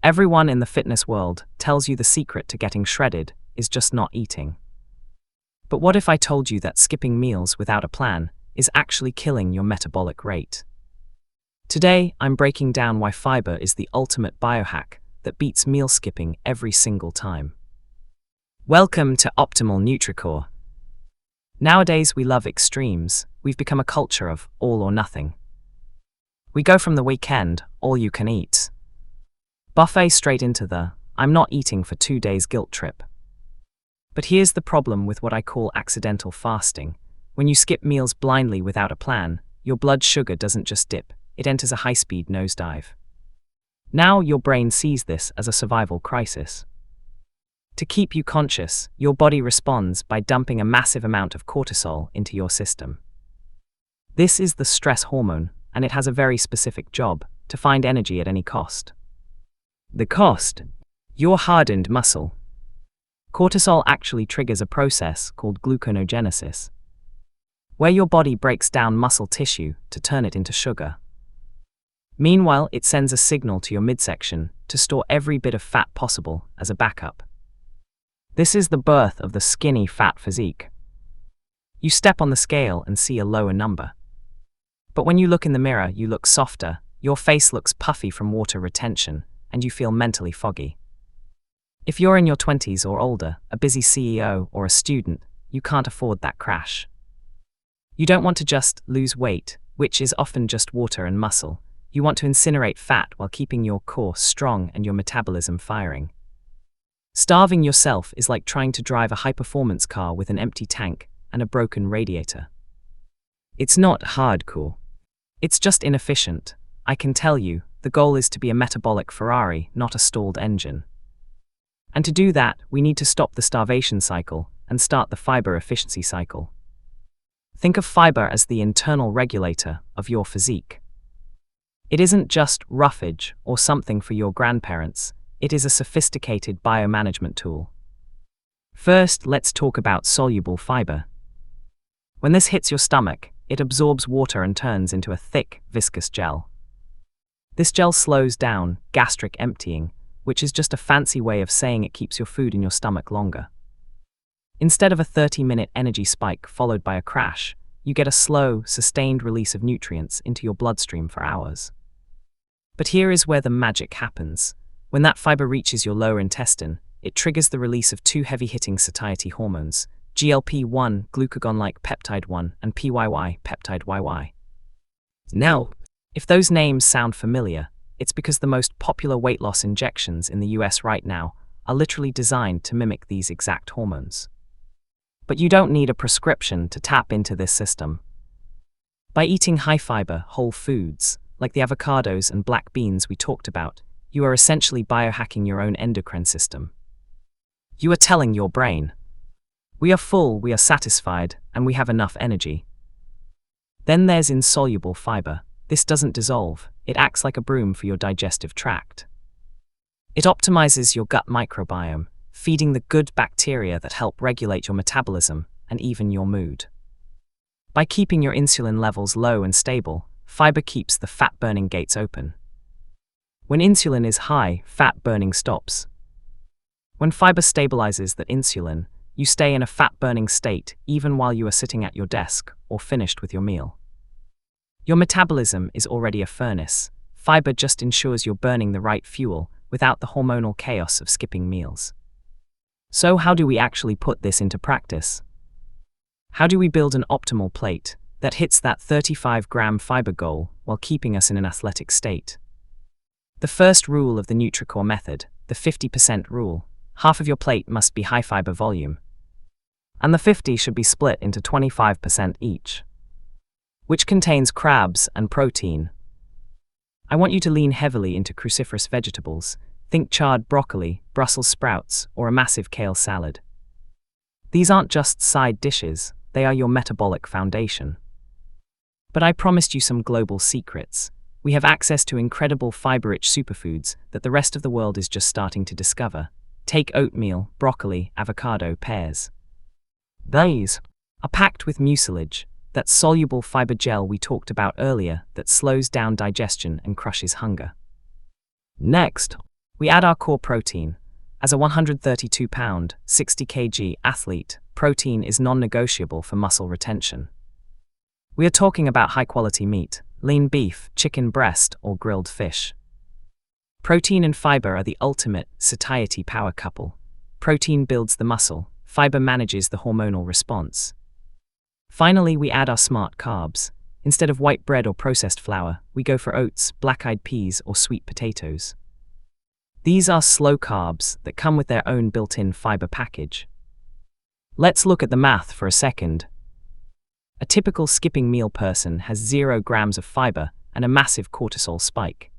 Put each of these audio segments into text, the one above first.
Everyone in the fitness world tells you the secret to getting shredded is just not eating. But what if I told you that skipping meals without a plan is actually killing your metabolic rate? Today, I'm breaking down why fiber is the ultimate biohack that beats meal skipping every single time. Welcome to Optimal Nutricore. Nowadays, we love extremes. We've become a culture of all or nothing. We go from the weekend, all you can eat buffet straight into the I'm not eating for 2 days guilt trip. But here's the problem with what I call accidental fasting. When you skip meals blindly without a plan, your blood sugar doesn't just dip, it enters a high-speed nosedive. Now your brain sees this as a survival crisis. To keep you conscious, your body responds by dumping a massive amount of cortisol into your system. This is the stress hormone, and it has a very specific job: to find energy at any cost. The cost? Your hardened muscle. Cortisol actually triggers a process called gluconeogenesis, where your body breaks down muscle tissue to turn it into sugar. Meanwhile, it sends a signal to your midsection to store every bit of fat possible as a backup. This is the birth of the skinny fat physique. You step on the scale and see a lower number. But when you look in the mirror, you look softer, your face looks puffy from water retention, and you feel mentally foggy. If you're in your 20s or older, a busy CEO or a student, you can't afford that crash. You don't want to just lose weight, which is often just water and muscle. You want to incinerate fat while keeping your core strong and your metabolism firing. Starving yourself is like trying to drive a high-performance car with an empty tank and a broken radiator. It's not hardcore. It's just inefficient. I can tell you, the goal is to be a metabolic Ferrari, not a stalled engine. And to do that, we need to stop the starvation cycle and start the fiber efficiency cycle. Think of fiber as the internal regulator of your physique. It isn't just roughage or something for your grandparents, it is a sophisticated biomanagement tool. First, let's talk about soluble fiber. When this hits your stomach, it absorbs water and turns into a thick, viscous gel. This gel slows down gastric emptying, which is just a fancy way of saying it keeps your food in your stomach longer. Instead of a 30-minute energy spike followed by a crash, you get a slow, sustained release of nutrients into your bloodstream for hours. But here is where the magic happens. When that fiber reaches your lower intestine, it triggers the release of two heavy-hitting satiety hormones, GLP-1, glucagon-like peptide 1, and PYY, peptide YY. Now, if those names sound familiar, it's because the most popular weight loss injections in the US right now are literally designed to mimic these exact hormones. But you don't need a prescription to tap into this system. By eating high-fiber, whole foods, like the avocados and black beans we talked about, you are essentially biohacking your own endocrine system. You are telling your brain, we are full, we are satisfied, and we have enough energy. Then there's insoluble fiber. This doesn't dissolve, it acts like a broom for your digestive tract. It optimizes your gut microbiome, feeding the good bacteria that help regulate your metabolism and even your mood. By keeping your insulin levels low and stable, fiber keeps the fat-burning gates open. When insulin is high, fat burning stops. When fiber stabilizes that insulin, you stay in a fat-burning state even while you are sitting at your desk or finished with your meal. Your metabolism is already a furnace. Fiber just ensures you're burning the right fuel without the hormonal chaos of skipping meals. So how do we actually put this into practice? How do we build an optimal plate that hits that 35-gram fiber goal while keeping us in an athletic state? The first rule of the Nutricore method, the 50% rule: half of your plate must be high fiber volume, and the 50 should be split into 25% each, which contains carbs and protein. I want you to lean heavily into cruciferous vegetables. Think charred broccoli, Brussels sprouts, or a massive kale salad. These aren't just side dishes, they are your metabolic foundation. But I promised you some global secrets. We have access to incredible fiber-rich superfoods that the rest of the world is just starting to discover. Take oatmeal, broccoli, avocado, pears. These are packed with mucilage, that soluble fiber gel we talked about earlier that slows down digestion and crushes hunger. Next, we We add our core protein. As a 132-pound, 60 kg athlete, protein is non-negotiable for muscle retention. We are talking about high-quality meat, lean beef, chicken breast, or grilled fish. Protein and fiber are the ultimate satiety power couple. Protein builds the muscle, fiber manages the hormonal response. Finally, we add our smart carbs. Instead of white bread or processed flour, we go for oats, black-eyed peas, or sweet potatoes. These are slow carbs that come with their own built-in fiber package. Let's look at the math for a second. A typical skipping meal person has 0 grams of fiber and a massive cortisol spike.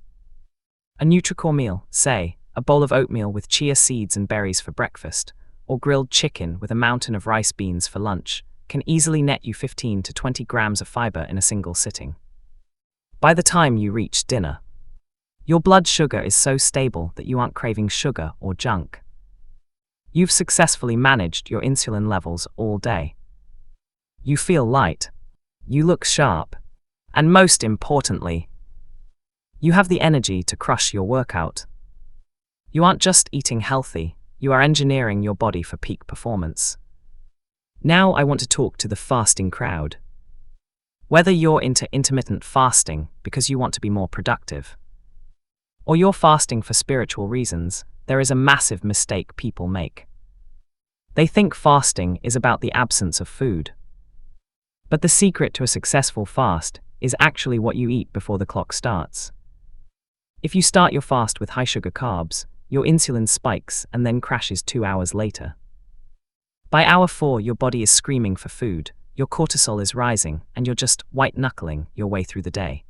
A Nutricore meal, say, a bowl of oatmeal with chia seeds and berries for breakfast, or grilled chicken with a mountain of rice beans for lunch, can easily net you 15 to 20 grams of fiber in a single sitting. By the time you reach dinner, your blood sugar is so stable that you aren't craving sugar or junk. You've successfully managed your insulin levels all day. You feel light. You look sharp. And most importantly, you have the energy to crush your workout. You aren't just eating healthy, you are engineering your body for peak performance. Now I want to talk to the fasting crowd. Whether you're into intermittent fasting because you want to be more productive, or you're fasting for spiritual reasons, there is a massive mistake people make. They think fasting is about the absence of food. But the secret to a successful fast is actually what you eat before the clock starts. If you start your fast with high sugar carbs, your insulin spikes and then crashes 2 hours later. By hour 4, your body is screaming for food, your cortisol is rising, and you're just white-knuckling your way through the day.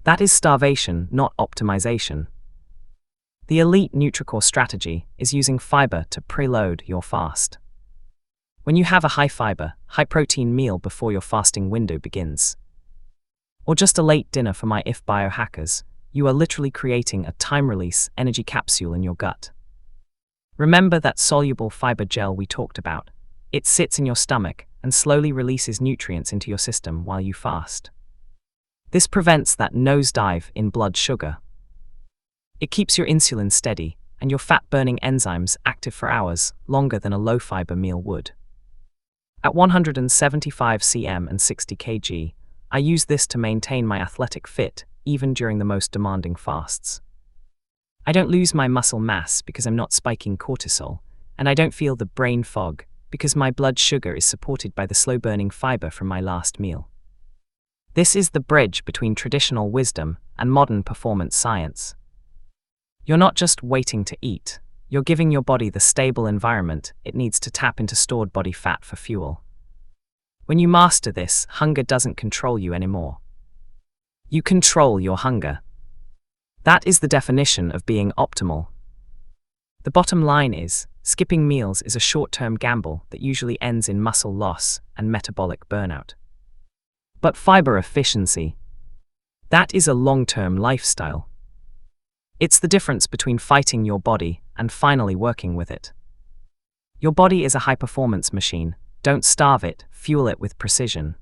That is starvation, not optimization. The elite Nutricore strategy is using fiber to preload your fast. When you have a high-fiber, high-protein meal before your fasting window begins, or just a late dinner for my IF biohackers, you are literally creating a time-release energy capsule in your gut. Remember that soluble fiber gel we talked about? It sits in your stomach and slowly releases nutrients into your system while you fast. This prevents that nosedive in blood sugar. It keeps your insulin steady and your fat-burning enzymes active for hours longer than a low-fiber meal would. At 175 cm and 60 kg, I use this to maintain my athletic fit even during the most demanding fasts. I don't lose my muscle mass because I'm not spiking cortisol, and I don't feel the brain fog because my blood sugar is supported by the slow-burning fiber from my last meal. This is the bridge between traditional wisdom and modern performance science. You're not just waiting to eat, you're giving your body the stable environment it needs to tap into stored body fat for fuel. When you master this, hunger doesn't control you anymore. You control your hunger. That is the definition of being optimal. The bottom line is, skipping meals is a short-term gamble that usually ends in muscle loss and metabolic burnout. But fiber efficiency, that is a long-term lifestyle. It's the difference between fighting your body and finally working with it. Your body is a high-performance machine. Don't starve it, fuel it with precision.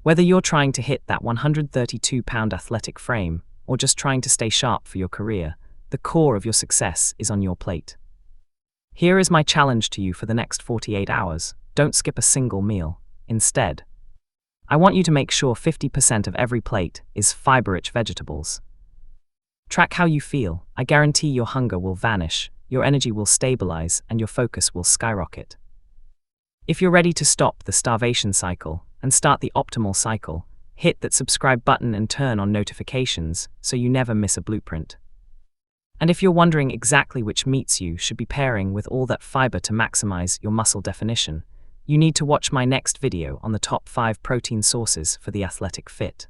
Whether you're trying to hit that 132-pound athletic frame or just trying to stay sharp for your career, the core of your success is on your plate. Here is my challenge to you for the next 48 hours. Don't skip a single meal. Instead, I want you to make sure 50% of every plate is fiber-rich vegetables. Track how you feel. I guarantee your hunger will vanish, your energy will stabilize, and your focus will skyrocket. If you're ready to stop the starvation cycle and start the optimal cycle, hit that subscribe button and turn on notifications so you never miss a blueprint. And if you're wondering exactly which meats you should be pairing with all that fiber to maximize your muscle definition, you need to watch my next video on the top 5 protein sources for the athletic fit.